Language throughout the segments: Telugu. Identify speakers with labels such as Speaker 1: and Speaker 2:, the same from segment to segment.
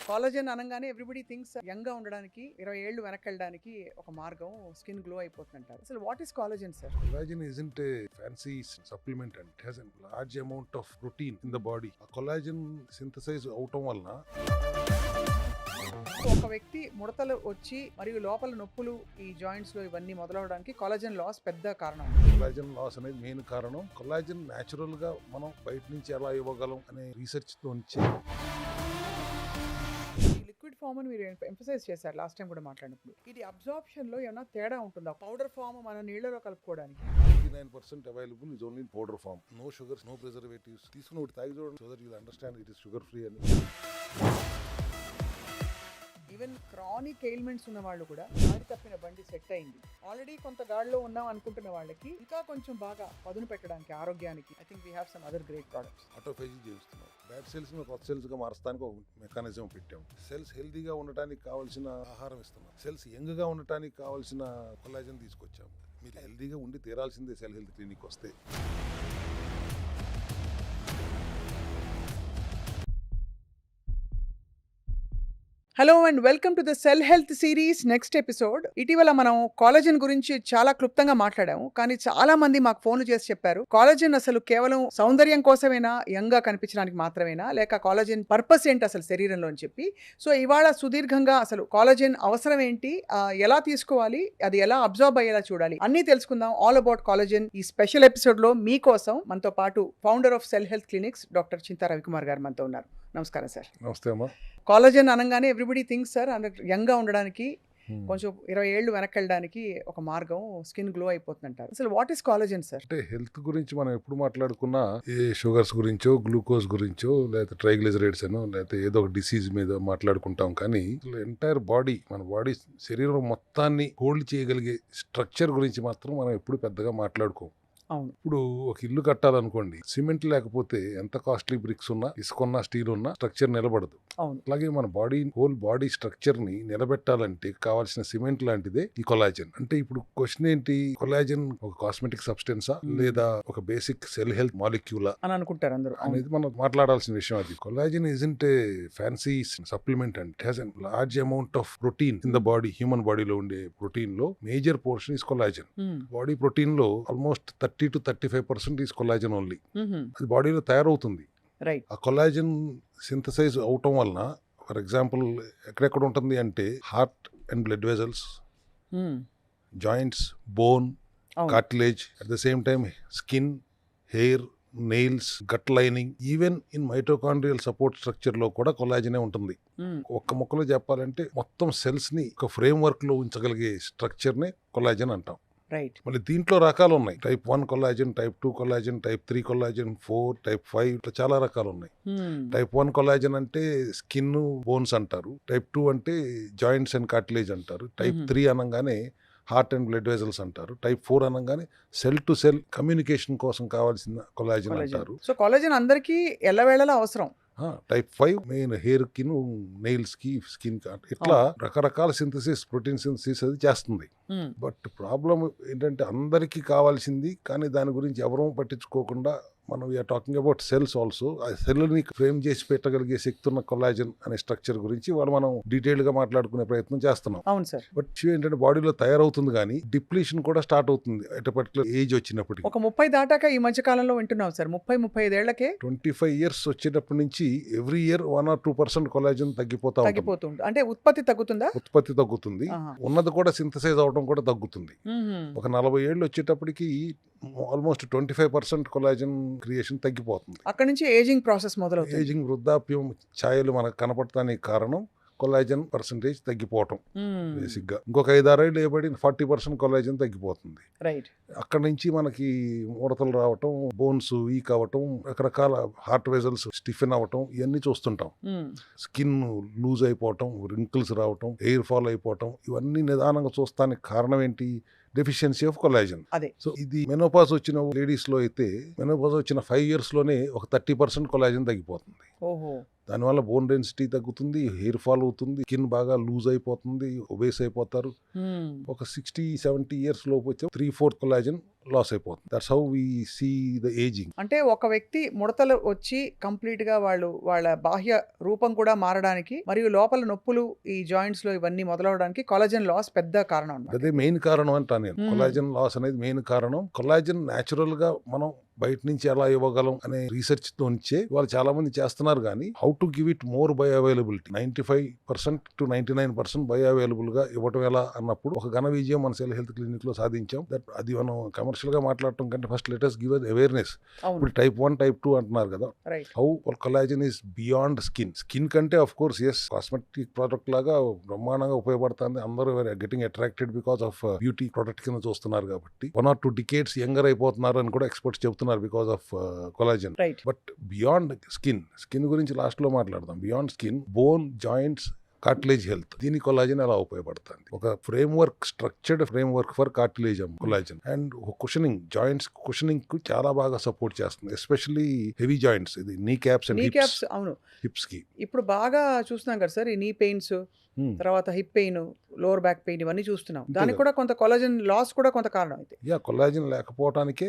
Speaker 1: కాలేజన్ అనగానే ఎవ్రీబడి థింక్స్ యంగ్ గా ఉండడానికి 20 ఏళ్ళు వెనకెళ్ళడానికి ఒక మార్గం స్కిన్ గ్లో అయిపోతుంటారు. అసలు what is collagen sir?
Speaker 2: Collagen isn't a fancy supplement and it has a large amount of protein in the body. ఆ collagen synthesize అవటం వలన
Speaker 1: ఒక వ్యక్తి ముడతలు వచ్చి మరియు లోపల నొప్పులు ఈ జాయింట్స్ లో ఇవన్నీ మొదలవడానికి కాలేజన్ లాస్ పెద్ద కారణం.
Speaker 2: కొలాజన్ లాస్ అనేది మెయిన్ కారణం. కొలాజన్ న్యాచురల్ గా మనం బయట నుంచి ఎలా ఇవ్వగలం అనే రీసెర్చ్ తో
Speaker 1: ఈ లిక్విడ్ ఫామ్ అని మీరు ఎంఫసైజ్ చేశారు లాస్ట్ టైం కూడా మాట్లాడినప్పుడు. ఇది అబ్జార్ప్షన్ లో ఏమైనా తేడా ఉంటుందా? పౌడర్ ఫామ్ మన నీళ్ళలో కలుపుకోవడానికి
Speaker 2: 99% available is only in powder form. No sugars, no preservatives. తీసుకుని ఒకటి తాగి చూడండి so that you understand it is sugar free అని.
Speaker 1: ఈవెన్ క్రానిక్ ఎయిల్మెంట్స్ ఉన్న వాళ్ళు కూడా దారి తప్పిన బండి సెట్ అయింది, ఆల్రెడీ కొంత గాడిలో ఉన్నాం అనుకుంటున్న వాళ్ళకి ఇంకా కొంచెం బాగా పదును పెట్టడానికి ఆరోగ్యానికి I think we have some other great products.
Speaker 2: Autophagy చేస్తున్నాం. బ్యాడ్ సెల్స్ ని కొత్త సెల్స్ గా మారడానికి ఒక మెకానిజం పెట్టాం. సెల్స్ హెల్దీగా ఉండటానికి కావాల్సిన ఆహారం ఇస్తున్నాం. సెల్స్ యంగ్ గా ఉండటానికి కావాల్సిన కొలాజన్ తీసుకొచ్చాం. మీరు హెల్దీగా ఉండి తీరాల్సిందే సెల్ హెల్త్ క్లినిక్ వస్తే.
Speaker 1: Hello and welcome to the cell health series next episode. ఇటీవల మనం కాలేజన్ గురించి చాలా క్లుప్తంగా మాట్లాడాము, కానీ చాలా మంది మాకు ఫోన్లు చేసి చెప్పారు కాలేజన్ అసలు కేవలం సౌందర్యం కోసమేనా, యంగ్ గా కనిపించడానికి మాత్రమేనా, లేక కాలేజన్ పర్పస్ ఏంటి అసలు శరీరంలో అని చెప్పి. సో ఇవాళ సుదీర్ఘంగా అసలు కాలేజన్ అవసరం ఏంటి, ఎలా తీసుకోవాలి, అది ఎలా అబ్జర్వ్ అయ్యేలా చూడాలి, అన్నీ తెలుసుకుందాం. ఆల్ అబౌట్ కాలేజన్ ఈ స్పెషల్ ఎపిసోడ్ లో మీకోసం మనతో పాటు founder of cell health clinics doctor Chinta Ravikumar గారు మనతో ఉన్నారు. నమస్కారం సార్.
Speaker 2: నమస్తే అమ్మా.
Speaker 1: కాలేజన్ అనగానే ఎవ్రీబడి థింక్స్ సార్ యంగ్ గా ఉండడానికి కొంచెం 20 ఏళ్ళు వెనకెళ్ళడానికి ఒక మార్గం స్కిన్ గ్లో అయిపోతుంటారు. అసలు వాట్ ఈస్ కాలేజన్ సార్?
Speaker 2: అంటే హెల్త్ గురించి మనం ఎప్పుడు మాట్లాడుకున్నా ఏ షుగర్స్ గురించో, గ్లూకోజ్ గురించో, లేకపోతే ట్రైగ్లిజరైడ్స్ అనో, లేకపోతే ఏదో ఒక డిసీజ్ మీద మాట్లాడుకుంటాం. కానీ ఎంటైర్ బాడీ, మన బాడీ శరీరం మొత్తాన్ని హోల్డ్ చేయగలిగే స్ట్రక్చర్ గురించి మాత్రం మనం ఎప్పుడు పెద్దగా మాట్లాడుకోం.
Speaker 1: అవును.
Speaker 2: ఇప్పుడు ఒక ఇల్లు కట్టాలనుకోండి, సిమెంట్ లేకపోతే ఎంత కాస్ట్లీ బ్రిక్స్ ఉన్నా, ఇసుకున్నా, స్టీల్ ఉన్నా స్ట్రక్చర్ నిలబడదు.
Speaker 1: అవును.
Speaker 2: అలాగే మన బాడీ హోల్ బాడీ స్ట్రక్చర్ ని నిలబెట్టాలంటే కావాల్సిన సిమెంట్ లాంటిదే ఈ కొలాజన్. అంటే ఇప్పుడు క్వశ్చన్ ఏంటి, కొలాజన్ ఒక కాస్మెటిక్ సబ్స్టెన్సా లేదా ఒక బేసిక్ సెల్ హెల్త్ మాలిక్యూలా
Speaker 1: అని అనుకుంటారు అందరూ
Speaker 2: అనేది మనం మాట్లాడాల్సిన విషయం. అది collagen isn't a fancy supplement and it has a large amount of protein in the body. Human బాడీలో ఉండే ప్రోటీన్ లో major portion is collagen. Body protein లో almost 30 to 35% is collagen only. అది బాడీలో తయారవుతుంది. ఆ కొలాజన్ సింథసైజ్ అవటం వలన, ఫర్ ఎగ్జాంపుల్ ఎక్కడెక్కడ ఉంటుంది అంటే heart and blood vessels, joints, bone, cartilage, at the same time skin, hair, nails, gut lining, even in mitochondrial support structure లో కూడా కొలాజనే ఉంటుంది. ఒక్క ముక్కలో చెప్పాలంటే మొత్తం సెల్స్ ని ఒక ఫ్రేమ్ వర్క్ లో ఉంచగలిగే స్ట్రక్చర్ నే కొలాజన్ అంటాం. మళ్ళీ దీంట్లో రకాలు ఉన్నాయి. Type 1 collagen, type 2 collagen, type 3 collagen, 4, type 5 ఇట్లా చాలా రకాలు ఉన్నాయి. టైప్ 1 కొలాజన్ అంటే స్కిన్, బోన్స్ అంటారు. టైప్ 2 అంటే జాయింట్స్ అండ్ కార్టిలేజ్ అంటారు. టైప్ 3 అనగానే హార్ట్ అండ్ బ్లడ్ వెజల్స్ అంటారు. టైప్ 4 అనగానే సెల్ టు సెల్ కమ్యూనికేషన్ కోసం కావాల్సిన కొలాజన్ అంటారు.
Speaker 1: సో కొలాజన్ అందరికీ ఎల్లవేళలా అవసరం.
Speaker 2: టైప్ 5 మెయిన్ హెయిర్ కి, నెయిల్స్ కి, స్కిన్ కి, ఇట్లా రకరకాల సింథసిస్, ప్రోటీన్ సింథసిస్ అది చేస్తుంది. బట్ ప్రాబ్లం ఏంటంటే అందరికీ కావాల్సింది, కానీ దాని గురించి ఎవరూ పట్టించుకోకుండా మనం we're talking about cells also. ఆ సెల్ ని ఫ్రేమ్ చేసి పెట్టగలిగే శక్తి ఉన్న కొలాజన్ అనే స్ట్రక్చర్ గురించి వాళ్ళు మనం డీటెయిల్ గా మాట్లాడుకునే ప్రయత్నం చేస్తున్నాం.
Speaker 1: అవును సార్.
Speaker 2: బట్ ఏంటంటే బాడీలో తయారవుతుంది కానీ డిప్లీషన్ కూడా స్టార్ట్ అవుతుంది ఎట్ పర్టికులర్ ఏజ్ వచ్చినప్పటికి.
Speaker 1: ఒక 30 దాటాక ఈ మధ్య కాలంలో వింటున్నాం సార్, 35 ఏళ్లకే
Speaker 2: 25 years వచ్చేటప్పటి నుంచి ఎవ్రీ ఇయర్ 1 or 2% కొలాజన్
Speaker 1: తగ్గిపోతుంది. అంటే ఉత్పత్తి తగ్గుతుందా?
Speaker 2: ఉత్పత్తి తగ్గుతుంది, ఉన్నది కూడా సింథసైజ్ అవడం కూడా తగ్గుతుంది. ఒక 40 ఏళ్ళు వచ్చేటప్పటికి ఆల్మోస్ట్ 25% కొలాజన్ క్రియేషన్ తగ్గిపోతుంది.
Speaker 1: అక్కడ నుంచి ఏజింగ్ ప్రాసెస్ మొదలవుతుంది.
Speaker 2: ఏజింగ్, వృద్ధాప్యం ఛాయలు మనకు కనపడటానికి కారణం కొలాజన్ పర్సంటేజ్ తగ్గిపోవటం. బేసిక్ గా ఇంకొక 5-6 ఏళ్ళు ఏబడి 40% కొలాజన్ తగ్గిపోతుంది. అక్కడ నుంచి మనకి ముడతలు రావటం, బోన్స్ వీక్ అవటం, రకరకాల హార్ట్ వెజల్స్ స్టిఫెన్ అవటం, ఇవన్నీ చూస్తుంటాం. స్కిన్ లూజ్ అయిపోవటం, రింకిల్స్ రావటం, హెయిర్ ఫాల్ అయిపోవటం, ఇవన్నీ నిదానంగా చూస్తానికి కారణం ఏంటి? Deficiency of collagen. సో ఇది మెనోపాజ్ వచ్చిన లేడీస్ లో అయితే మెనోపాజ్ వచ్చిన 5 years లోనే ఒక 30% కొలాజన్ తగ్గిపోతుంది. దానివల్ల బోన్ డెన్సిటీ తగ్గుతుంది, హెయిర్ ఫాల్ అవుతుంది, స్కిన్ బాగా లూజ్ అయిపోతుంది, ఒబేస్ అయిపోతారు. ఒక 60-70 years లోపు వచ్చే 3/4 కొలాజన్ లాస్ అయిపోతుంది. That's how we see the ageing.
Speaker 1: అంటే ఒక వ్యక్తి ముడతలు వచ్చి కంప్లీట్ గా వాళ్ళ బాహ్య రూపం కూడా మారడానికి మరియు లోపల నొప్పులు ఈ జాయింట్స్ లో ఇవన్నీ మొదలవడానికి కొలాజన్ లాస్ పెద్ద కారణం అన్నమాట.
Speaker 2: అదే మెయిన్ కారణం అంటా నేను.
Speaker 1: మ్మ్.
Speaker 2: కొలాజన్ లాస్ అనేది మెయిన్ కారణం. కొలాజన్ న్యాచురల్ గా మనం బయట నుంచి ఎలా ఇవ్వగలం అనే రీసెర్చ్ తో నుంచే వాళ్ళు చాలా మంది చేస్తున్నారు. కానీ how to give it more bio availability 95% to 99% bio available గా ఇవ్వటం ఎలా అన్నప్పుడు ఒక ఘన విజయం మన సెల్ హెల్త్ క్లినిక్ లో సాధించాం. దట్ అది మనం కమర్షియల్ గా మాట్లాడటం కంటే ఫస్ట్ లెటర్స్ గివ్ అవేర్నెస్.
Speaker 1: అవును,
Speaker 2: ఇప్పుడు టైప్ 1 టైప్ 2 అంటున్నారు కదా.
Speaker 1: Right.
Speaker 2: How collagen is beyond skin కంటే of course as cosmetic product లాగా బ్రహ్మాండంగా ఉపయోగపడుతుంది. అందరూ getting attracted because of beauty product కింద చూస్తున్నారు కాబట్టి 1 or 2 decades యంగర్ అయిపోతున్నారు అని కూడా ఎక్స్పర్ట్స్ చెప్తున్నారు because of collagen.
Speaker 1: Right.
Speaker 2: But beyond skin గురించి లాస్ట్ లో మాట్లాడదాం. Beyond skin, bone, joints, cartilage health, దీని కొలాజన్ ఎలా ఉపయోగపడుతుంది? ఒక structured frame work for cartilage collagen. And cushioning, joints cushioning కు చాలా బాగా సపోర్ట్ చేస్తుంది. ఎస్పెషల్లీ హెవీ జాయింట్స్, ఇది నీ క్యాప్స్ అండ్
Speaker 1: క్యాప్స్. అవును,
Speaker 2: హిప్స్ కి
Speaker 1: ఇప్పుడు బాగా చూస్తున్నాం కదా సార్, ఈ నీ పెయిన్స్, తర్వాత hip pain, lower back pain, ఇవన్నీ చూస్తున్నాం. దానికి కూడా కొంత కొలాజన్ లాస్ కూడా కొంత కారణం అయితే.
Speaker 2: కొలాజన్ లేకపోవడానికే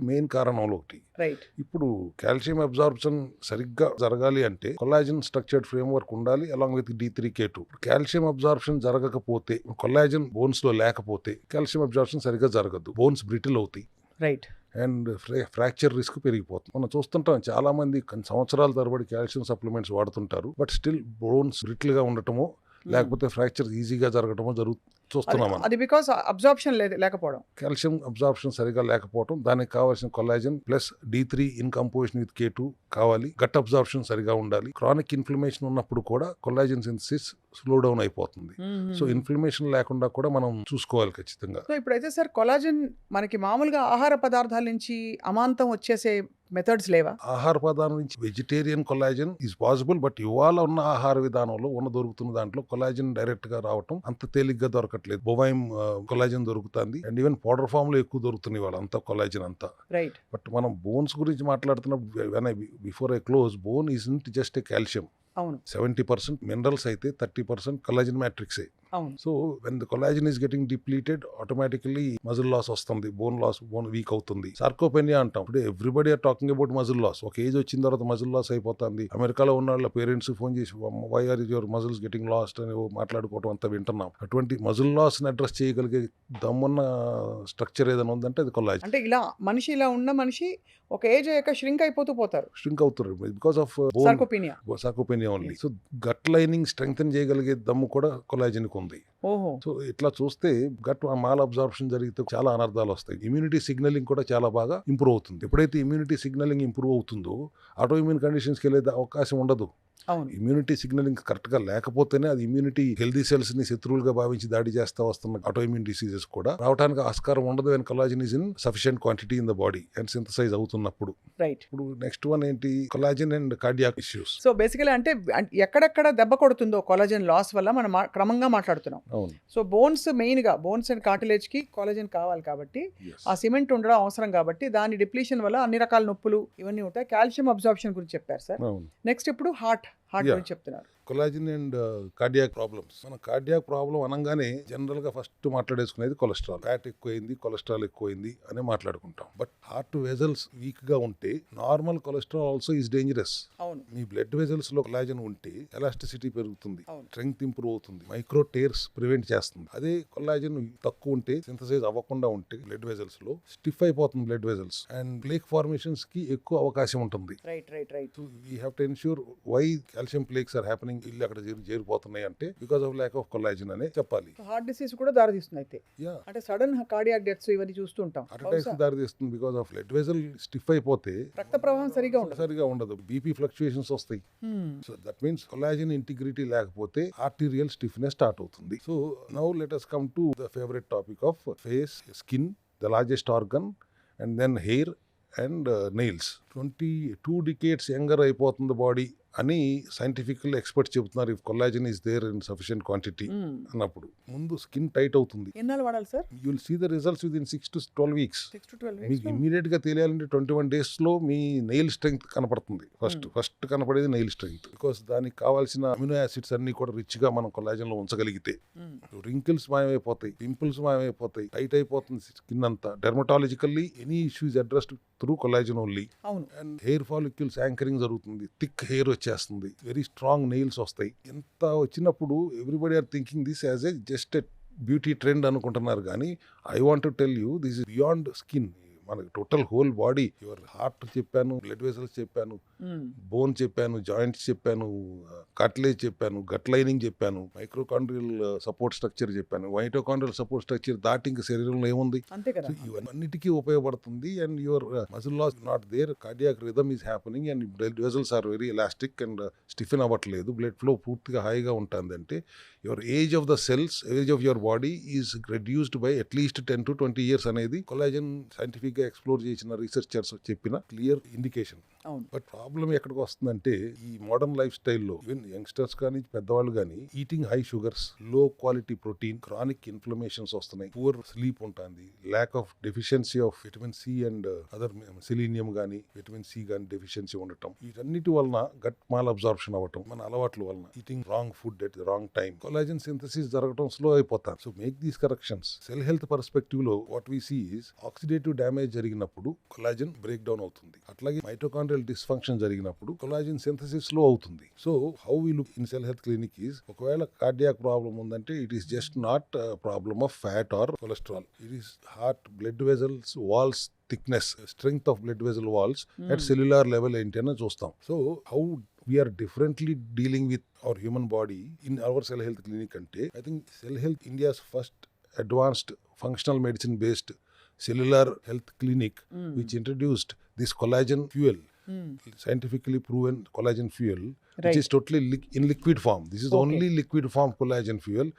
Speaker 2: మెయిన్ కారణంలో ఒకటి.
Speaker 1: రైట్.
Speaker 2: ఇప్పుడు కాల్షియం అబ్జార్ప్షన్ సరిగ్గా జరగాలి అంటే కొలాజన్ స్ట్రక్చర్డ్ ఫ్రేమ్ వర్క్ ఉండాలి along with D3K2. Calcium absorption జరగకపోతే, కొలాజన్ బోన్స్ లో లేకపోతే కాల్షియం అబ్జార్ప్షన్ సరిగ్గా జరగదు. బోన్స్ బ్రిటిల్ అవుతాయి.
Speaker 1: రైట్.
Speaker 2: అండ్ ఫ్రాక్చర్ రిస్క్ పెరిగిపోతుంది. మనం చూస్తుంటాం చాలా మంది కొన్ని సంవత్సరాల తరబడి కాల్షియం సప్లిమెంట్స్ వాడుతుంటారు. బట్ స్టిల్ బోన్స్ బ్రిటిల్ గా ఉండటమో లేకపోతే ఫ్రాక్చర్ ఈజీగా జరగటమో చూస్తున్నాం.
Speaker 1: అది బికాస్ అబ్జార్ప్షన్ లేకపోవడం,
Speaker 2: కాల్షియం అబ్జార్ప్షన్ సరిగా లేకపోవడం. దానికి కావాల్సిన collagen plus D3 in composition with K2 కావాలి. గట్ అబ్జార్ప్షన్ సరిగా ఉండాలి. క్రానిక్ ఇన్ఫ్లమేషన్ ఉన్నప్పుడు కూడా కొలాజన్ సింథసిస్ స్లో డౌన్ అయిపోతుంది. సో ఇన్ఫ్లమేషన్ లేకుండా కూడా మనం చూసుకోవాలి ఖచ్చితంగా.
Speaker 1: సో ఇప్పుడైతే సార్ కొలాజన్ మనకి మామూలుగా ఆహార పదార్థాల నుంచి అమాంతం వచ్చేసే మెథడ్స్ లేవా?
Speaker 2: ఆహార పదార్థం నుంచి vegetarian collagen is possible. But ఇవాళ ఉన్న ఆహార విధానంలో దొరుకుతున్న దాంట్లో కొలాజన్ డైరెక్ట్ గా రావటం అంత తేలిగ్గా దొరకట్లేదు. బొవైమ్ కొలాజన్ దొరుకుతుంది అండ్ ఈవెన్ పౌడర్ ఫామ్ లో ఎక్కువ దొరుకుతుంది ఇవాళ అంతా కొలాజన్ అంతా.
Speaker 1: రైట్.
Speaker 2: బట్ మనం బోన్స్ గురించి మాట్లాడుతున్నప్పుడు before I close, bone is not just a calcium.
Speaker 1: అవును.
Speaker 2: 70% మినరల్స్ అయితే 30% కొలాజన్ మ్యాట్రిక్సే.
Speaker 1: అవును.
Speaker 2: So when the collagen is getting depleted, automatically muscle loss వస్తుంది, బోన్ వీక్ అవుతుంది. సార్కోపెనియా అంటాం. ఇప్పుడు everybody are talking about muscle loss. ఒక ఏజ్ వచ్చిన తర్వాత మజిల్ లాస్ అయిపోతుంది. అమెరికాలో ఉన్న వాళ్ళ పేరెంట్స్ ఫోన్ చేసి why are your muscles getting lost అని మాట్లాడుకోవడం అంతా వింటున్నాం. అటువంటి మజిల్ లాస్ ని అడ్రస్ చేయగలిగే దమ్మున్న స్ట్రక్చర్ ఏదైనా ఉందంటే అది కొలాజన్.
Speaker 1: అంటే ఇలా ఉన్న మనిషి ఒక ఏజ్ అయ్యాక ష్రింక్ అవుతారు
Speaker 2: because of sarcopenia only. So gut lining strengthen చేయగలిగే దమ్ము కూడా కొలాజన్ కు ఉంది.
Speaker 1: ఓహో.
Speaker 2: సో ఇట్లా చూస్తే గట్ మాల్ అబ్జార్ప్షన్ జరిగితే చాలా అనర్థాలు వస్తాయి. ఇమ్యూనిటీ సిగ్నలింగ్ కూడా చాలా బాగా ఇంప్రూవ్ అవుతుంది. ఎప్పుడైతే ఇమ్యూనిటీ సిగ్నలింగ్ ఇంప్రూవ్ అవుతుందో ఆటో ఇమ్యూన్ కండిషన్స్కి వెళ్ళే అవకాశం ఉండదు.
Speaker 1: అవును.
Speaker 2: ఇమ్యూనిటీ సిగ్నలింగ్ కరెక్ట్ గా లేకపోతేనే అది ఇమ్యూనిటీ హెల్దీ సెల్స్ ని శత్రువులుగా భావించి దాడి చేస్తా వస్తున్న ఆటో ఇమ్యూన్ డిసీజెస్ కూడా రావడానికి ఆస్కారం ఉండదు. And collagen is in sufficient quantity in the body and synthesize అవుతున్నప్పుడు.
Speaker 1: రైట్.
Speaker 2: ఇప్పుడు నెక్స్ట్ వన్ ఏంటి? Collagen and cardiac issues.
Speaker 1: So basically అంటే ఎక్కడెక్కడ దెబ్బ కొడుతుందో కొలాజన్ లాస్ వల్ల మనం క్రమంగా మాట్లాడుతున్నాం.
Speaker 2: అవును.
Speaker 1: సో బోన్స్ అండ్ కార్టిలేజ్ కి కొలాజన్ కావాలి కాబట్టి, ఆ సిమెంట్ ఉండడం అవసరం కాబట్టి, దాని డిప్లీషన్ వల్ల అన్ని రకాల నొప్పులు ఇవన్నీ ఉంటాయి. కాల్షియం అబ్జార్ప్షన్ గురించి చెప్పారు సార్. నెక్స్ట్ ఇప్పుడు హార్ట్ గురించి చెప్తున్నారు.
Speaker 2: Collagen and cardiac problems. మన కార్డియాక్ ప్రాబ్లం అనగానే జనరల్ గా ఫస్ట్ మాట్లాడేసుకునేది కొలెస్ట్రాల్. ఫ్యాట్ ఎక్కువైంది, కొలెస్ట్రాల్ ఎక్కువైంది అని మాట్లాడుకుంటాం. బట్ హార్ట్ వెజల్స్ వీక్ గా ఉంటే normal cholesterol also is dangerous.
Speaker 1: అవును.
Speaker 2: మీ బ్లడ్ వెజల్స్ లో కొలాజన్ ఉంటే ఎలాస్టిసిటీ పెరుగుతుంది,
Speaker 1: అవును,
Speaker 2: స్ట్రెంగ్త్ ఇంప్రూవ్ అవుతుంది, మైక్రో టేర్స్ ప్రివెంట్ చేస్తుంది. అదే కొలాజన్ తక్కువ ఉంటే, సింథసైజ్ అవ్వకుండా ఉంటే బ్లడ్ వెజల్స్ లో స్టిఫ్ అయిపోతుంది blood vessels and plaque formations కి ఎక్కువ అవకాశం ఉంటుంది.
Speaker 1: Right.
Speaker 2: So we have to ensure why calcium plaques are happening. ఇల్లు అక్కడ చేరిపోతున్నాయి అంటే because of lack of collagen అనే చెప్పాలి.
Speaker 1: హార్ట్ డిసీజ్ కూడా దారితీస్తుంది అయితే. అంటే సడన్ కార్డియాక్ డెత్స్ ఇవన్నీ చూస్తూ ఉంటాం.
Speaker 2: హార్ట్ అటాక్స్ దారితీస్తుంది because of blood vessel stiff అయిపోతే
Speaker 1: రక్త ప్రవాహం సరిగా ఉండదు,
Speaker 2: బీపీ ఫ్లక్చుయేషన్స్ వస్తాయి. So that means collagen integrity లేకపోతే ఆర్టీరియల్ స్టిఫ్నెస్ స్టార్ట్ అవుతుంది. So now let us come to the favorite topic of face, skin, the largest organ, and then hair and nails. 22 decades younger అయిపోతుంది బాడీ అని సైంటిఫికల్ ఎక్స్పర్ట్స్ చెబుతున్నారు. If collagen is there in sufficient quantity అన్నప్పుడు ముందు స్కిన్ టైట్ అవుతుంది.
Speaker 1: ఎన్నాళ్ళు వాడాలి sir?
Speaker 2: You will see the results within 6 to 12 weeks.
Speaker 1: 6 to 12
Speaker 2: మీకు
Speaker 1: weeks.
Speaker 2: ఇమ్మీడియట్ గా తెలియాలంటే 21 days లో మీ నెయిల్ స్ట్రెంగ్త్ కనపడుతుంది. ఫస్ట్ కనపడేది నెయిల్ స్ట్రెంగ్త్. బికాస్ దానికి కావాల్సిన అమినో యాసిడ్స్ అన్ని కూడా రిచ్ గా మనం కొల్లాజన్ లో ఉంచగలిగితే రింకిల్స్ మాయమైపోతాయి, పింపుల్స్ మాయమైపోతాయి, టైట్ అయిపోతుంది స్కిన్ అంతా. Dermatologically any issues addressed through collagen only.
Speaker 1: అవును.
Speaker 2: అండ్ హెయిర్ ఫాలిక్యూల్స్ యాంకరింగ్ జరుగుతుంది, థిక్ హెయిర్ వచ్చేస్తుంది, వెరీ స్ట్రాంగ్ నెయిల్స్ వస్తాయి. ఎంత వచ్చినప్పుడు everybody are thinking this as a just a beauty trend అనుకుంటున్నారు. కానీ I want to tell you this is beyond skin. మనకి total whole body, your heart చెప్పాను, బ్లడ్ వెసల్స్ చెప్పాను, బోన్ చెప్పాను, జాయింట్స్ చెప్పాను, కార్టిలేజ్ చెప్పాను, గట్ లైనింగ్ చెప్పాను, మైక్రోకాండ్రియల్ సపోర్ట్ స్ట్రక్చర్ చెప్పాను. మైటోకాండ్రియల్ సపోర్ట్ స్ట్రక్చర్ దాటి ఇంక శరీరంలో ఏముంది?
Speaker 1: అంతే కదా.
Speaker 2: ఇవన్నిటికీ ఉపయోగపడుతుంది. And your muscle loss not there, cardiac rhythm is happening and blood vessels are very elastic and stiffen అవ్వట్లేదు, బ్లడ్ ఫ్లో పూర్తిగా హాయిగా ఉంటుంది. అంటే your age of the cells, age of your body is reduced by at least 10 to 20 years అనేది కొల్లాజన్ సైంటిఫిక్ గా ఎక్స్ప్లోర్ చేసిన రీసెర్చర్స్ చెప్పిన క్లియర్ ఇండికేషన్. బట్ ప్రాబ్లం ఎక్కడికి వస్తుందంటే ఈ మోడర్న్ లైఫ్ స్టైల్లో ఈవెన్ యంగ్స్టర్స్ కానీ పెద్దవాళ్ళు కానీ eating high sugars, low quality protein, chronic inflammations వస్తున్నాయి, పూర్ స్లీప్ ఉంటుంది, lack of deficiency of vitamin C and other selenium కానీ విటమిన్ సి కానీ డెఫిషియన్సీ ఉండటం, వీటన్నిటి వలన గట్ మాల్ అబ్జార్ప్షన్ అవ్వటం, మన అలవాట్ల వలన eating wrong food at the wrong time, collagen synthesis జరగడం స్లో అయిపోతాం. So make these corrections. Cell health perspective లో what we see is oxidative damage జరిగినప్పుడు కొల్లాజన్ బ్రేక్ డౌన్ అవుతుంది. అట్లాగే మైటోకాండ్రియల్ డిస్ఫంక్షన్ జరిగినప్పుడు కొల్లాజన్ సింథసిస్ స్లో అవుతుంది. So how we look in cell health clinic is, ఒకవేళ కార్డియాక్ ప్రాబ్లం ఉందంటే it is just not problem of fat or cholesterol. It is heart, blood vessels, walls thickness, strength of blood vessel walls at cellular level ఏంటి అని చూస్తాం. So how we are differently dealing with our human body in our cell health clinic ante, I think Cell Health India's first advanced functional medicine based cellular health clinic which introduced this collagen fuel, scientifically proven collagen fuel, which is totally in liquid form. This is the only liquid form collagen fuel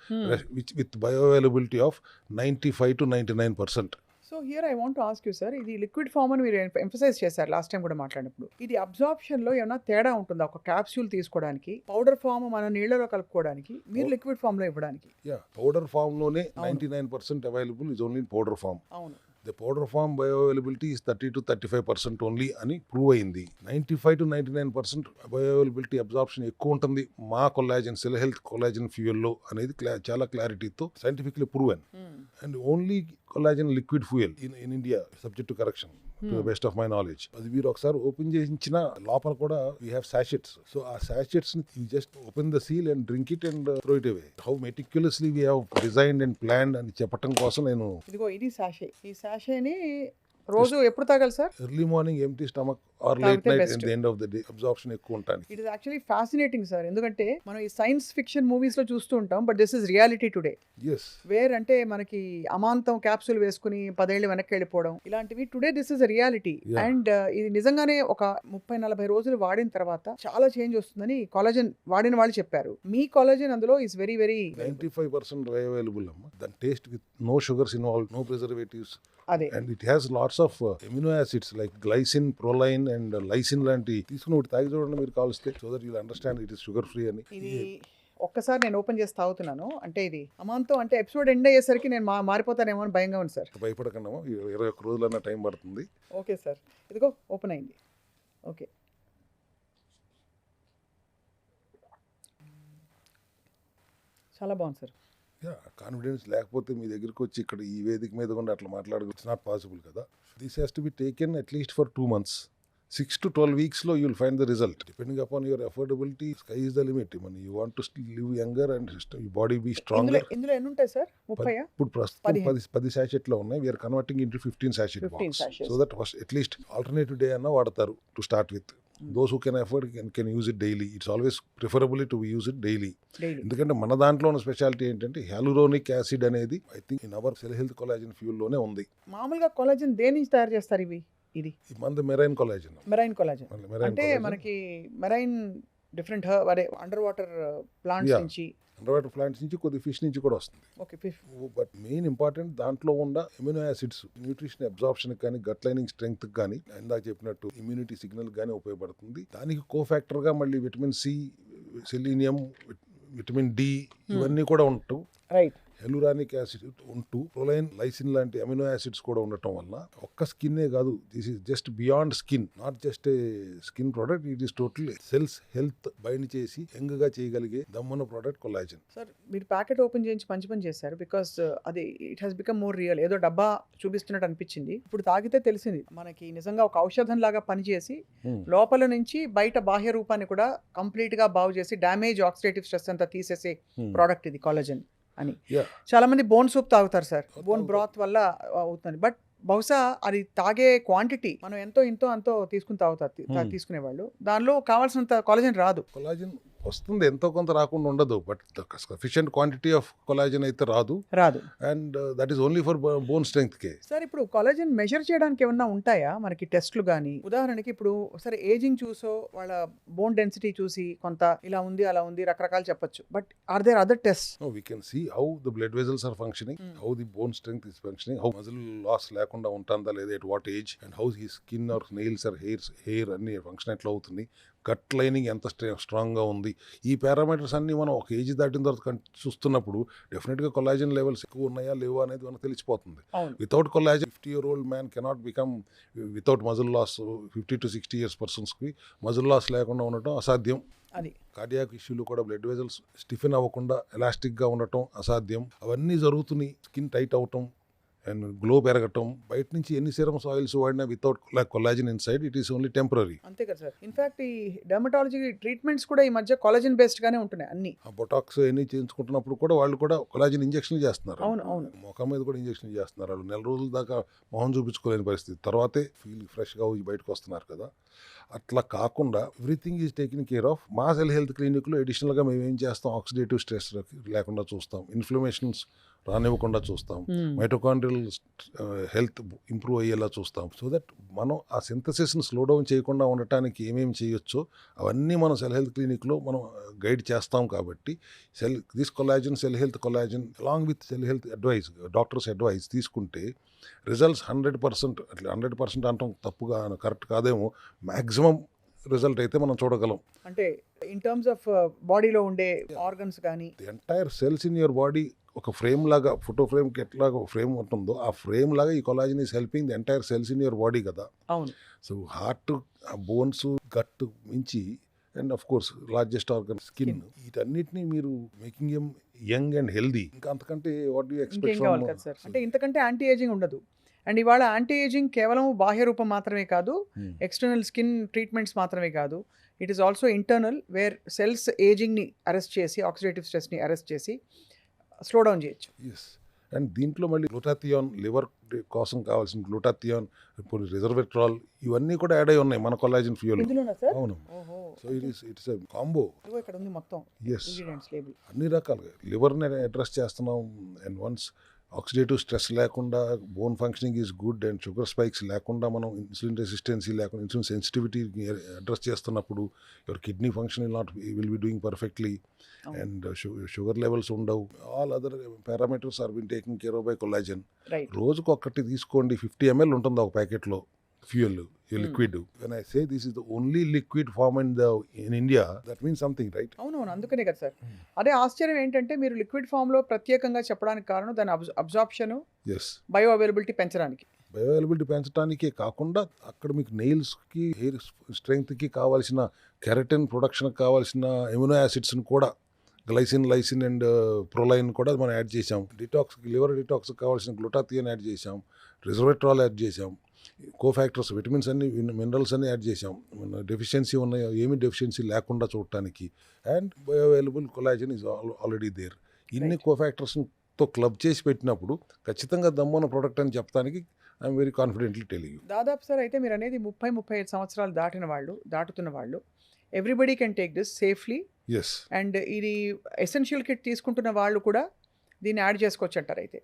Speaker 2: which with bioavailability of 95 to 99%.
Speaker 1: So here I want to ask you sir, ఇది లిక్విడ్ ఫామ్ అని మీరు ఎంఫసైజ్ చేశారు లాస్ట్ టైం కూడా మాట్లాడినప్పుడు. ఇది అబ్జార్ప్షన్ లో ఏమైనా తేడా ఉంటుందా? ఒక క్యాప్సూల్ తీసుకోవడానికి, పౌడర్ ఫామ్ మన నీళ్ళలో కలుపుకోవడానికి, మీరు లిక్విడ్ ఫామ్ లో ఇవ్వడానికి?
Speaker 2: పౌడర్ ఫామ్ లోనే 99% available is only in powder form.
Speaker 1: అవును.
Speaker 2: The powder form bioavailability is 30 to 35% only అని ప్రూవ్ అయింది. 95 to 99% బయోఅవైలబిలిటీ అబ్జార్ప్షన్ ఎక్కువ ఉంటుంది మా collagen cell health collagen fuel లో అనేది చాలా క్లారిటీతో scientifically proven. And only collagen liquid fuel in India subject to correction to the best of my knowledge. అది మీరు ఒకసారి ఓపెన్ చేయించిన లోపల కూడా వీ హ్యావ్ సాచెట్స్. సో ఆ సాచెట్స్ ని you just open the seal and drink it and throw it away. How meticulously we have designed and planned అని చెప్పడం కోసం నేను
Speaker 1: ఇదిగో ఇది సాషే. ఈ సాషేని రోజు ఎప్పుడు తాగాలి sir?
Speaker 2: Early morning empty stomach or late night at the end of the day. Absorption ఎక్కువ ఉంటుంది.
Speaker 1: It is actually fascinating sir, ఎందుకంటే మనం ఈ సైన్స్ ఫిక్షన్ మూవీస్ లో చూస్తూ ఉంటాం, but this is reality today. Where అంటే మనకి అమాంతం క్యాప్సూల్ వేసుకుని 10 ఏళ్ళు వెనక్కి వెళ్ళిపోవడం, ఇలాంటివి today this is reality. And ఇది నిజంగానే ఒక 30-40 రోజులు వాడిన తర్వాత చాలా చేంజ్ వస్తుందని కొల్లాజన్ వాడిన వాళ్ళు చెప్పారు. మీ కొల్లాజన్ అందులో ఇస్ వెరీ
Speaker 2: 95% అవైలబుల్ అమ్మా. దాని taste with no sugars involved, no preservatives.
Speaker 1: అదే.
Speaker 2: And it has lots of amino acids like glycine, proline and lysine లాంటి తీసుకుని ఒకటి తాగి చూడండి మీరు కావలిస్తే, so that you will understand it is sugar free అని.
Speaker 1: ఇది ఒక్కసారి నేను ఓపెన్ చేసి తాగుతున్నాను, అంటే ఇది అమాంతం అంటే ఎపిసోడ్ ఎండ్ అయ్యేసరికి నేను మారిపోతానేమో అని భయంగా ఉంది సార్.
Speaker 2: భయపడకుండా 21 రోజులన్నా టైం పడుతుంది.
Speaker 1: ఓకే సార్, ఇదిగో ఓపెన్ అయింది. ఓకే, చాలా బాగుంది సార్.
Speaker 2: కాన్ఫిడెన్స్ లేకపోతే మీ దగ్గరికి వచ్చి ఇక్కడ ఈ వేదిక మీద కూడా అట్లా మాట్లాడదు, ఇట్స్ నాట్ పాసిబుల్ కదా. This has to be taken at least for 2 months. 6 to 12 weeks లో you'll find the result. Depending upon your affordability, sky is the limit. You want to live younger and your body be stronger.
Speaker 1: ఇందులో ఎన్ని ఉంటాయి సార్? 30?
Speaker 2: ఇప్పుడు ప్రస్తుతం 10 sachet లో ఉన్నాయి. We are converting into 15 sachet box. So that was at least alternative day అన్న వాడతారు to start with. Those who can afford can use it daily. It's always preferably to use it daily. ఎందుకంటే మన దాంట్లో ఉన్న స్పెషాలిటీ ఏంటంటే హ్యాలురోనిక్ యాసిడ్ అనేది I think in our cell health collagen fuel లోనే ఉంది.
Speaker 1: మామూలుగా కొల్లాజన్ దేని నుంచి తయారు చేస్తారు? ఇది
Speaker 2: మన మెరైన్ కొల్లాజన్.
Speaker 1: మెరైన్ కొల్లాజన్ అంటే మనకి మెరైన్ డిఫరెంట్ అదే అండర్ వాటర్ ప్లాంట్స్
Speaker 2: Yeah.
Speaker 1: నుంచి.
Speaker 2: అండర్ వాటర్ ప్లాంట్స్ నుంచి కొద్ది ఫిష్ నుంచి కూడా వస్తుంది.
Speaker 1: Okay, fish.
Speaker 2: But main important దాంట్లో ఉన్న ఎమినో యాసిడ్స్ న్యూట్రిషన్ అబ్జార్ప్షన్ కానీ గట్ లైనింగ్ స్ట్రెంగ్త్ కానీ ఇందాక చెప్పినట్టు ఇమ్యూనిటీ సిగ్నల్ కానీ ఉపయోగపడుతుంది. దానికి కోఫాక్టర్ గా మళ్ళీ vitamin C, selenium, vitamin D ఇవన్నీ కూడా ఉంటూ
Speaker 1: రైట్.
Speaker 2: హెలురానిక్ యాసిడ్ ఉంటూ ప్రొలైన్, లైసిన్ లాంటి అమినో యాసిడ్స్ కూడా ఉండటం వల్ల ఒక్క స్కిన్నే కాదు, this is just beyond skin, not just a skin product, it is total cells health bind చేసి యంగ్ గా చేయగలిగే దమ్మున్న ప్రోడక్ట్ కొల్లాజన్.
Speaker 1: సార్ మీరు ప్యాకెట్ ఓపెన్ చేయించి మంచి పని చేశారు, బికాస్ అది it has become more real. ఏదో డబ్బా చూపిస్తున్నట్టు అనిపించింది, ఇప్పుడు తాగితే తెలిసింది మనకి నిజంగా ఒక ఔషధం లాగా పనిచేసి లోపల నుంచి బయట బాహ్య రూపాన్ని కూడా కంప్లీట్ గా బాగు చేసి డ్యామేజ్ ఆక్సిడేటివ్ స్ట్రెస్ అంతా తీసేసే ప్రోడక్ట్ ఇది కొల్లాజన్ అని. చాలా మంది బోన్ సూప్ తాగుతారు సార్, బోన్ బ్రాత్ వల్ల అవుతుంది. బట్ బహుశా అది తాగే క్వాంటిటీ మనం ఎంతో అంతో తీసుకుని తాగుతారు తీసుకునేవాళ్ళు, దానిలో కావాల్సినంత కొల్లాజన్ రాదు.
Speaker 2: కొల్లాజన్ వస్తుంది, ఎంతో కొంత రాకుండా ఉండదు, but sufficient quantity of collagen అయితే రాదు. And that is only for bone strength K.
Speaker 1: Sir ఇప్పుడు కొల్లాజన్ మెజర్ చేయడానికి ఏమన్నా ఉంటాయా మనకి టెస్ట్లు కానీ? ఉదాహరణకి ఇప్పుడు సరే ఏజింగ్ చూసో వాళ్ళ బోన్ డెన్సిటీ చూసి కొంత ఇలా ఉంది అలా ఉంది రకరకాలు చెప్పొచ్చు, but are there other test?
Speaker 2: No, we can see how the blood vessels are functioning, how the bone strength is functioning, how muscle loss లేకుండా ఉంటుందా లేదా, at what age, and how his skin or nails or hair అన్ని ఫంక్షన్ ఎట్లా అవుతుంది, గట్ లైనింగ్ ఎంత స్ట్రాంగ్గా ఉంది, ఈ పారామీటర్స్ అన్ని మనం ఒక ఏజ్ దాటిన తర్వాత చూస్తున్నప్పుడు డెఫినెట్గా కొల్లాజన్ లెవెల్స్ ఎక్కువ ఉన్నాయా లేవా అనేది మనకు తెలిసిపోతుంది. Without collagen 50-year-old man cannot become without muscle loss. 50 to 60 years పర్సన్స్కి మజిల్ లాస్ లేకుండా ఉండటం అసాధ్యం.
Speaker 1: అది
Speaker 2: కార్డియాక్ ఇష్యూలు కూడా బ్లడ్ వెజల్స్ స్టిఫెన్ అవ్వకుండా ఎలాస్టిక్గా ఉండటం అసాధ్యం. అవన్నీ జరుగుతున్నాయి. స్కిన్ టైట్ అవటం అండ్ గ్లో పెరగటం. బయట నుంచి ఎన్ని సిరమ్స్ ఆయిల్స్ వాడినా without collagen inside it is only temporary.
Speaker 1: అంతే కదా సార్. ఇన్ఫాక్ట్ ఈ డెర్మటాలజీ ట్రీట్మెంట్స్ కూడా ఈ మధ్య కొల్లాజన్ బేస్డ్ గానే ఉంటున్నాయి అన్ని.
Speaker 2: బొటాక్స్ ఎన్ని చేయించుకుంటున్నప్పుడు కూడా వాళ్ళు కూడా కొల్లాజన్ ఇంజెక్షన్లు చేస్తున్నారు.
Speaker 1: అవును.
Speaker 2: ముఖం మీద కూడా ఇంజెక్షన్ చేస్తున్నారు. వాళ్ళు నెల రోజుల దాకా మొహం చూపించుకోలేని పరిస్థితి, తర్వాతే ఫీల్ ఫ్రెష్గా బయటకు వస్తున్నారు కదా. అట్లా కాకుండా everything is taking care of. మా సెల్ హెల్త్ క్లినిక్లో అడిషనల్గా మేము ఏం చేస్తాం, ఆక్సిడేటివ్ స్ట్రెస్ లేకుండా చూస్తాం, ఇన్ఫ్లమేషన్స్ రానివ్వకుండా చూస్తాం, మైటోకాండ్రియల్ హెల్త్ ఇంప్రూవ్ అయ్యేలా చూస్తాం. సో దట్ మనం ఆ సింథసిస్ని స్లో డౌన్ చేయకుండా ఉండటానికి ఏమేమి చేయొచ్చో అవన్నీ మనం సెల్ హెల్త్ క్లినిక్లో మనం గైడ్ చేస్తాం. కాబట్టి this collagen, cell health collagen along with cell health advice, doctors advice తీసుకుంటే రిజల్ట్స్ 100%, అట్లా 100% అంటాం తప్పుగా, కరెక్ట్ కాదేమో, మ్యాక్సిమం రిజల్ట్ అయితే మనం చూడగలం.
Speaker 1: అంటే ఇన్ టర్మ్స్ ఆఫ్ బాడీలో ఉండే ఆర్గన్స్ కానీ
Speaker 2: the entire cells in your body ఒక ఫ్రేమ్ లాగా, ఫోటో ఫ్రేమ్కి ఎట్లాగా ఫ్రేమ్ ఉంటుందో ఆ ఫ్రేమ్ లాగా ఈ collagen is helping the entire cells in your body కదా.
Speaker 1: అవును.
Speaker 2: సో హార్ట్, బోన్స్, గట్ మించి and of course largest organ skin, వీటన్నిటిని మీరు making M young and healthy. ఇంకా అంతకంటే వాట్ డూ ఎక్స్పెక్ట్
Speaker 1: కావాలి కదా సార్? అంటే ఇంతకంటే యాంటీ ఏజింగ్ ఉండదు. అండ్ ఇవాళ యాంటీ ఏజింగ్ కేవలం బాహ్య రూపం మాత్రమే కాదు, ఎక్స్టర్నల్ స్కిన్ ట్రీట్మెంట్స్ మాత్రమే కాదు, it is also internal, where cells ఏజింగ్ని అరెస్ట్ చేసి, ఆక్సిడేటివ్ స్ట్రెస్ని అరెస్ట్ చేసి స్లో డౌన్ చేయొచ్చు.
Speaker 2: ఎస్. అండ్ దీంట్లో మళ్ళీ గ్లూటాథియాన్, లివర్ కోసం కావాల్సిన గ్లూటాథియాన్, ఇప్పుడు రిజర్వెట్రాల్, ఇవన్నీ కూడా యాడ్ అయి ఉన్నాయి మన కొల్లాజన్ ఫ్యూయల్. అవును. So it's a combo.
Speaker 1: ఇక్కడ ఉంది మొత్తం.
Speaker 2: ఎస్, అన్ని రకాలుగా లివర్ని అడ్రస్ చేస్తున్నాం. అండ్ వన్స్ ఆక్సిడేటివ్ స్ట్రెస్ లేకుండా, bone functioning is good, and sugar spikes లేకుండా, మనం ఇన్సులిన్ రెసిస్టెన్సీ లేకుండా, ఇన్సులిన్ సెన్సిటివిటీ అడ్రస్ చేస్తున్నప్పుడు your kidney function will be doing perfectly, and sugar levels ఉండవు. All other parameters are been taking care of by collagen. రోజుకు ఒక్కటి తీసుకోండి, 50 ml ఉంటుంది ఒక ప్యాకెట్లో fuel, liquid. When I say this is the only liquid form in India, that means something, right?
Speaker 1: అవునవును, అందుకనే కదా సార్. అదే ఆశ్చర్యం ఏంటంటే మీరు లిక్విడ్ ఫామ్ లో ప్రత్యేకంగా చెప్పడానికి కారణం దాని అబ్జార్ప్షన్, బయో అవైలబిలిటీ పెంచడానికి.
Speaker 2: బయో అవైలబిలిటీ పెంచడానికే కాకుండా అక్కడ మీకు నెయిల్స్కి, హెయిర్ స్ట్రెంగ్త్కి కావాల్సిన కెరటిన్ ప్రొడక్షన్కి కావాల్సిన ఎమినో యాసిడ్స్ని కూడా, గ్లైసిన్, లైసిన్ అండ్ ప్రొలైన్ కూడా మనం యాడ్ చేసాం. డిటాక్స్కి, లివర్ డిటాక్స్కి కావాల్సిన గ్లూటాథియాన్ యాడ్ చేసాం, రిజర్వెట్రాల్ యాడ్ చేసాం, కోఫాక్టర్స్, విటమిన్స్ అన్ని, మినరల్స్ అన్ని యాడ్ చేసాం. డెఫిషియన్సీ ఉన్నాయో ఏమి డెఫిషియన్సీ లేకుండా చూడటానికి. And bio available collagen is already there. ఇన్ని కోఫాక్టర్స్తో క్లబ్ చేసి పెట్టినప్పుడు ఖచ్చితంగా దమ్మున్న ప్రోడక్ట్ అని చెప్పడానికి I'm very confidently telling you.
Speaker 1: దాదాపు సార్ అయితే మీరు అనేది 30-35 సంవత్సరాలు దాటుతున్న వాళ్ళు everybody can take this safely.
Speaker 2: Yes.
Speaker 1: అండ్ ఇది ఎసెన్షియల్ కిట్ తీసుకుంటున్న వాళ్ళు కూడా దీన్ని యాడ్ చేసుకోవచ్చు అంటారు అయితే.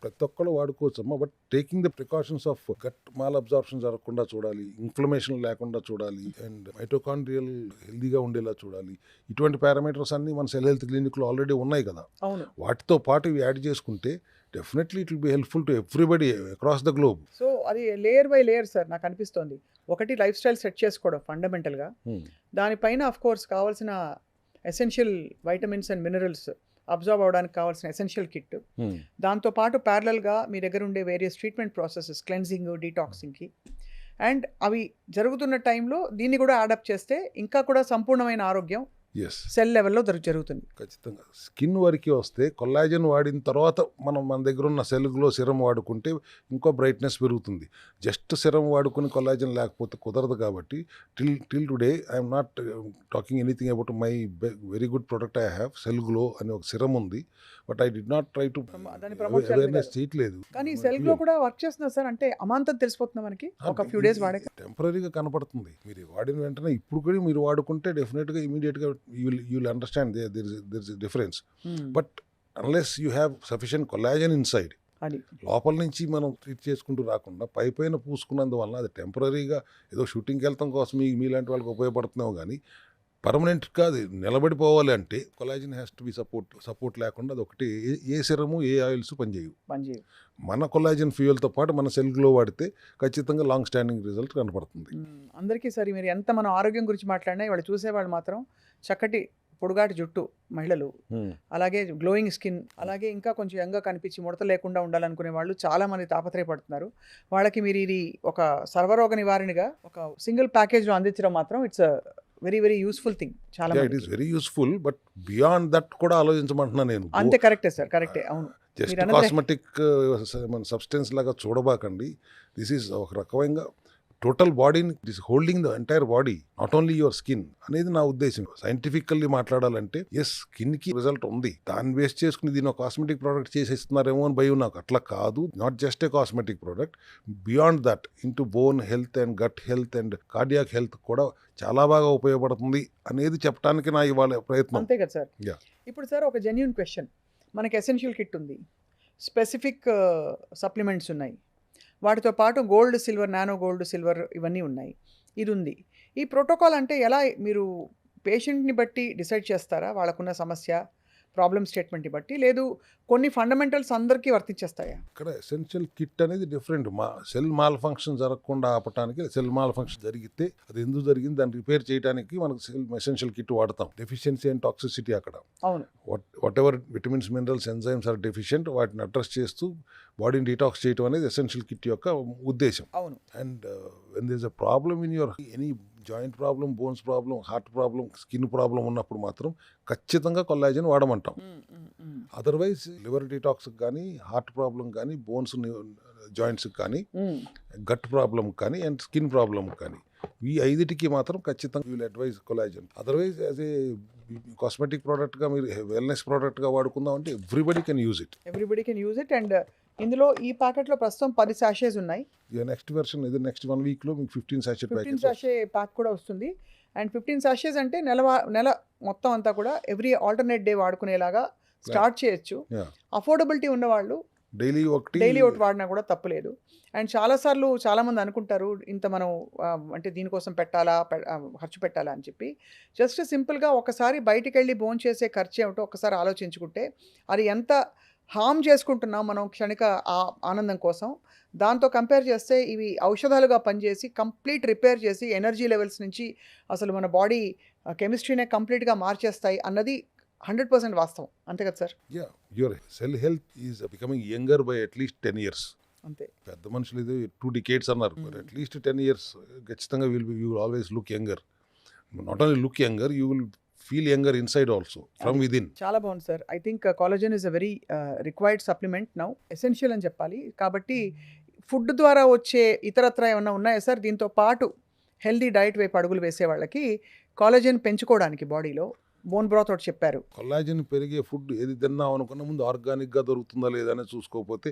Speaker 2: ప్రతి ఒక్కళ్ళు వాడుకోవచ్చమ్మా, but taking the precautions of gut malabsorption జరగకుండా చూడాలి, ఇన్ఫ్లమేషన్ లేకుండా చూడాలి, అండ్ మైటోకాండ్రియల్ హెల్దీగా ఉండేలా చూడాలి. ఇటువంటి పారామీటర్స్ అన్ని మన సెల్ హెల్త్ క్లినిక్లో ఆల్రెడీ ఉన్నాయి కదా.
Speaker 1: అవును.
Speaker 2: వాటితో పాటు ఇవి యాడ్ చేసుకుంటే definitely it will be helpful to everybody across the globe.
Speaker 1: So అది లేయర్ బై లేయర్ సార్ నాకు అనిపిస్తోంది. ఒకటి లైఫ్ స్టైల్ సెట్ చేసుకోవడం ఫండమెంటల్గా, దానిపైన అఫ్ కోర్స్ కావాల్సిన essential vitamins and minerals absorb అవడానికి కావాల్సిన ఎసెన్షియల్ కిట్, దాంతోపాటు ప్యారలల్గా మీ దగ్గర ఉండే వేరియస్ ట్రీట్మెంట్ ప్రాసెసెస్, క్లెన్జింగ్, డీటాక్సింగ్కి, అండ్ అవి జరుగుతున్న టైంలో దీన్ని కూడా యాడప్ చేస్తే ఇంకా కూడా సంపూర్ణమైన ఆరోగ్యం సెల్ లెవెల్లో జరుగుతుంది.
Speaker 2: ఖచ్చితంగా. స్కిన్ వరకు వస్తే కొల్లాజన్ వాడిన తర్వాత మన దగ్గర ఉన్న సెల్ గ్లో సిరం వాడుకుంటే ఇంకో బ్రైట్నెస్ పెరుగుతుంది. జస్ట్ సిరం వాడుకుని కొల్లాజన్ లేకపోతే కుదరదు. కాబట్టి till today I'm not talking anything about my very good product I have. Cell glow అని ఒక సిరం ఉంది, but I did not try to awareness చేయట్లేదు.
Speaker 1: కానీ సెల్ గ్లో కూడా వర్క్ చేస్తున్నా సార్, అంటే అమాంతం తెలిసిపోతుంది మనకి ఒక ఫ్యూ డేస్ వాడే.
Speaker 2: టెంపరీగా కనపడుతుంది. మీరు వాడిన వెంటనే ఇప్పుడు కూడా మీరు వాడుకుంటే డెఫినెట్గా ఇమీడియట్గా you will understand there is a difference. But unless you have sufficient collagen inside, లోపల నుంచి మనం ట్రీట్ చేసుకుంటూ రాకుండా పైన పూసుకున్నందువల్ల అది టెంపరీగా ఏదో షూటింగ్కి వెళ్తాం కోసం మీలాంటి వాళ్ళకి ఉపయోగపడుతున్నావు, కానీ పర్మనెంట్గా అది నిలబడిపోవాలి అంటే collagen has to be support లేకుండా అది ఒకటి ఏ సిరము ఏ ఆయిల్స్ పనిచేయవు. మన కొలాజిన్ ఫ్యూయల్తో పాటు మన సెల్ గ్లో వాడితే ఖచ్చితంగా లాంగ్ స్టాండింగ్ రిజల్ట్ కనపడుతుంది.
Speaker 1: అందరికీ సరే మీరు ఎంత మనం ఆరోగ్యం గురించి మాట్లాడినా వాళ్ళు చూసేవాళ్ళు మాత్రం చక్కటి పొడుగాటి జుట్టు మహిళలు, అలాగే గ్లోయింగ్ స్కిన్, అలాగే ఇంకా కొంచెం యంగా కనిపించి ముడత లేకుండా ఉండాలనుకునే వాళ్ళు చాలా మంది తాపత్రయపడుతున్నారు. వాళ్ళకి మీరు ఇది ఒక సర్వరోగ నివారణగా ఒక సింగిల్ ప్యాకేజ్లో అందించడం మాత్రం it's very very useful thing. చాలా
Speaker 2: it is very useful, but beyond that కూడా ఆలోచించమంటున్నా నేను.
Speaker 1: అంతే, కరెక్టే సార్, కరెక్టే. అవును,
Speaker 2: జస్ట్ కాస్మెటిక్ సబ్స్టెన్స్ లాగా చూడబాకండి. దిస్ ఈజ్ ఒక రకమైన టోటల్ బాడీని it is holding the entire body, not only your skin అనేది నా ఉద్దేశం. సైంటిఫికల్లీ మాట్లాడాలంటే ఎస్, స్కిన్కి రిజల్ట్ ఉంది, దాన్ని వేస్ట్ చేసుకుని దీని కాస్మెటిక్ ప్రోడక్ట్ చేసేస్తున్నారేమో అని భయం నాకు. అట్లా కాదు. Not just a cosmetic product, beyond that into bone health and gut health and cardiac health కూడా చాలా బాగా ఉపయోగపడుతుంది అనేది చెప్పడానికి నా ఇవాళ ప్రయత్నం.
Speaker 1: అంతే కదా సార్. ఇప్పుడు సార్ ఒక జెన్యూన్ క్వశ్చన్, మనకి ఎసెన్షియల్ కిట్ ఉంది, స్పెసిఫిక్ సప్లిమెంట్స్ ఉన్నాయి, వాటితో పాటు gold, silver, nano gold, silver ఇవన్నీ ఉన్నాయి, ఇది ఉంది. ఈ ప్రోటోకాల్ అంటే ఎలా మీరు పేషెంట్ని బట్టి డిసైడ్ చేస్తారా, వాళ్ళకున్న సమస్య ప్రాబ్లమ్ స్టేట్మెంట్ని బట్టి, లేదు కొన్ని ఫండమెంటల్స్ అందరికీ వర్తించేస్తాయా?
Speaker 2: ఇక్కడ ఎసెన్షియల్ కిట్ అనేది డిఫరెంట్. సెల్ మాల్ ఫంక్షన్ జరగకుండా ఆపటానికి, సెల్ మాల్ ఫంక్షన్ జరిగితే అది ఎందుకు జరిగింది దాన్ని రిపేర్ చేయడానికి మనకు ఎసెన్షియల్ కిట్ వాడతాం. డెఫిషియన్సీ అండ్ టాక్సిసిటీ అక్కడ,
Speaker 1: అవును,
Speaker 2: whatever vitamins, minerals, enzymes are deficient, వాటిని అడ్రస్ చేస్తూ బాడీని డీటాక్స్ చేయడం అనేది ఎసెన్షియల్ కిట్ యొక్క ఉద్దేశం.
Speaker 1: అవును.
Speaker 2: And when there is a problem in your any joint problem, bones problem, heart problem, skin problem ఉన్నప్పుడు మాత్రం ఖచ్చితంగా కొల్లాజన్ వాడమంటాం. అదర్వైజ్ లివర్ డిటాక్స్ కానీ, హార్ట్ ప్రాబ్లం కానీ, బోన్స్ జాయింట్స్ కానీ, గట్ ప్రాబ్లం కానీ, అండ్ స్కిన్ ప్రాబ్లం కానీ, ఈ ఐదిటికి మాత్రం ఖచ్చితంగా will advise collagen. Otherwise as a cosmetic ప్రోడక్ట్గా మీరు వెల్నెస్ ప్రోడక్ట్గా వాడుకుందాం అంటే everybody can use it.
Speaker 1: And ఇందులో ఈ ప్యాకెట్లో ప్రస్తుతం 10 సాషేస్ ఉన్నాయి.
Speaker 2: నెక్స్ట్ వెర్షన్ ఇది నెక్స్ట్ 1 వీక్లో మీకు 15
Speaker 1: సాషే ప్యాక్ కూడా వస్తుంది. అండ్ 15 సాషేస్ అంటే నెల మొత్తం అంతా కూడా ఎవ్రీ ఆల్టర్నేట్ డే వాడుకునేలాగా స్టార్ట్ చేయొచ్చు. అఫోర్డబిలిటీ ఉన్నవాళ్ళు డైలీ ఒకటి వాడినా కూడా తప్పులేదు. అండ్ చాలాసార్లు చాలామంది అనుకుంటారు ఇంత మనం అంటే దీనికోసం ఖర్చు పెట్టాలా అని చెప్పి. జస్ట్ సింపుల్గా ఒకసారి బయటికి వెళ్ళి భోజనం చేసే ఖర్చు ఏమిటో ఒకసారి ఆలోచించుకుంటే అది ఎంత హామ్ చేసుకుంటున్నాం మనం క్షణిక ఆనందం కోసం, దాంతో కంపేర్ చేస్తే ఇవి ఔషధాలుగా పనిచేసి కంప్లీట్ రిపేర్ చేసి ఎనర్జీ లెవెల్స్ నుంచి అసలు మన బాడీ కెమిస్ట్రీనే కంప్లీట్గా మార్చేస్తాయి అన్నది 100% వాస్తవం. అంతే కదా sir?
Speaker 2: Your cell health is becoming younger by at least 10 years.
Speaker 1: అంతే.
Speaker 2: పెద్ద మనుషులు ఇది 2 decades అన్నారు, అట్లీస్ట్ 10 years ఖచ్చితంగా you will always look younger. Not only look younger, you will feel younger inside also from within.
Speaker 1: చాలా బాగుంది sir. I think collagen is a very required supplement now, essential అని చెప్పాలి. కాబట్టి ఫుడ్ ద్వారా వచ్చే ఇతరత్ర ఏమన్నా ఉన్నాయా సార్ దీంతో పాటు హెల్దీ డైట్ వైపు అడుగులు వేసే వాళ్ళకి కొలాజన్ పెంచుకోవడానికి బాడీలో? బోన్ బ్రాత్ ఒకటి చెప్పారు.
Speaker 2: కొల్లాజన్ పెరిగే ఫుడ్ ఏది తిన్నాం అనుకున్న ముందు ఆర్గానిక్ గా దొరుకుతుందా లేదా అనేది చూసుకోకపోతే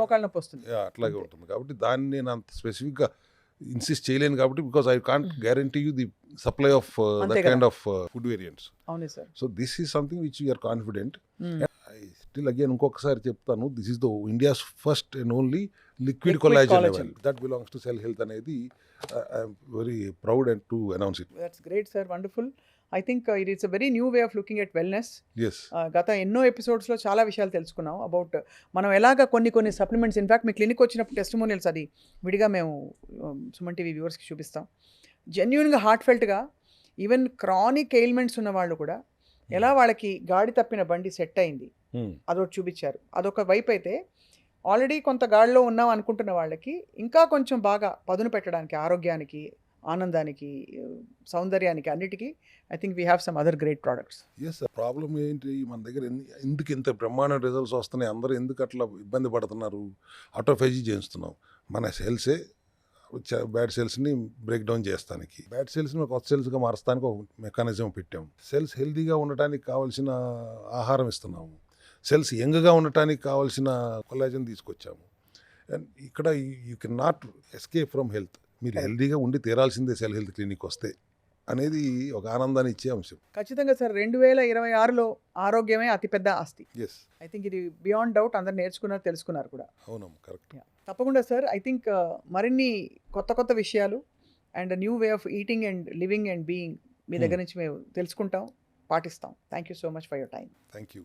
Speaker 1: మోకాళ్ళ నొప్పి వస్తుంది.
Speaker 2: అట్లాగే ఉంటుంది. కాబట్టి దాన్ని నేను అంత స్పెసిఫిక్ గా ఇన్సిస్ట్ చేయలేను కాబట్టి, because I can't guarantee you the supply of that kind of food variants.
Speaker 1: అవును sir.
Speaker 2: So this is something which you are confident. I still again ఇంకొకసారి చెప్తాను, this is the India's first and only liquid
Speaker 1: Liquid
Speaker 2: collagen
Speaker 1: collagen.
Speaker 2: That belongs to cell health అనేది I'm very proud and to announce it.
Speaker 1: That's great sir, wonderful. I think it is a very new way of looking at wellness.
Speaker 2: Yes
Speaker 1: గత ఎన్నో ఎపిసోడ్స్లో చాలా విషయాలు తెలుసుకున్నాం అబౌట్ మనం ఎలాగ కొన్ని సప్లిమెంట్స్. ఇన్ఫ్యాక్ట్ మీ క్లినిక్ వచ్చినప్పుడు టెస్టిమోనియల్స్ అది విడిగా మేము సుమన్ టీవీ వ్యూవర్స్కి చూపిస్తాం. జెన్యున్గా హార్ట్ఫెల్ట్గా ఈవెన్ క్రానిక్ ఎయిల్మెంట్స్ ఉన్న వాళ్ళు కూడా ఎలా వాళ్ళకి గాడి తప్పిన బండి సెట్ అయింది అదొకటి చూపించారు. అదొక వైపు అయితే ఆల్రెడీ కొంత గాడిలో ఉన్నాం అనుకుంటున్న వాళ్ళకి ఇంకా కొంచెం బాగా పదును పెట్టడానికి, ఆరోగ్యానికి, ఆనందానికి, సౌందర్యానికి, అన్నిటికీ I think we have some other great products.
Speaker 2: Yes problem ఏంటి, మన దగ్గర ఎందుకు ఇంత బ్రహ్మాండ రిజల్ట్స్ వస్తున్నాయి, అందరూ ఎందుకు అట్లా ఇబ్బంది పడుతున్నారు, ఆటోఫేజీ చేస్తున్నాం. మన సెల్సే బ్యాడ్ సెల్స్ని బ్రేక్ డౌన్ చేస్తానికి, బ్యాడ్ సెల్స్ని కొత్త సెల్స్గా మార్చడానికి ఒక మెకానిజం పెట్టాము. సెల్స్ హెల్తీగా ఉండటానికి కావాల్సిన ఆహారం ఇస్తున్నాము. సెల్స్ యంగ్గా ఉండటానికి కావాల్సిన కొలాజన్ తీసుకొచ్చాము. అండ్ ఇక్కడ you can not escape from health. మీరు హెల్తీగా ఉండి తీరాల్సిందే సెల్ హెల్త్ క్లినిక్ వస్తే అనేది ఒక ఆనందాన్ని ఇచ్చే అంశం.
Speaker 1: ఖచ్చితంగా సార్, 2026లో ఆరోగ్యమే అతిపెద్ద ఆస్తి.
Speaker 2: ఎస్
Speaker 1: ఐ థింక్ ఇది బియాండ్ డౌట్, అందరు నేర్చుకున్నారు, తెలుసుకున్నారు కూడా.
Speaker 2: అవునమ్మా, కరెక్ట్.
Speaker 1: తప్పకుండా సార్. ఐ థింక్ మరిన్ని కొత్త విషయాలు and new way of eating and living and being మీ దగ్గర నుంచి మేము తెలుసుకుంటాం, పాటిస్తాం. Thank you so much for your time.
Speaker 2: Thank you.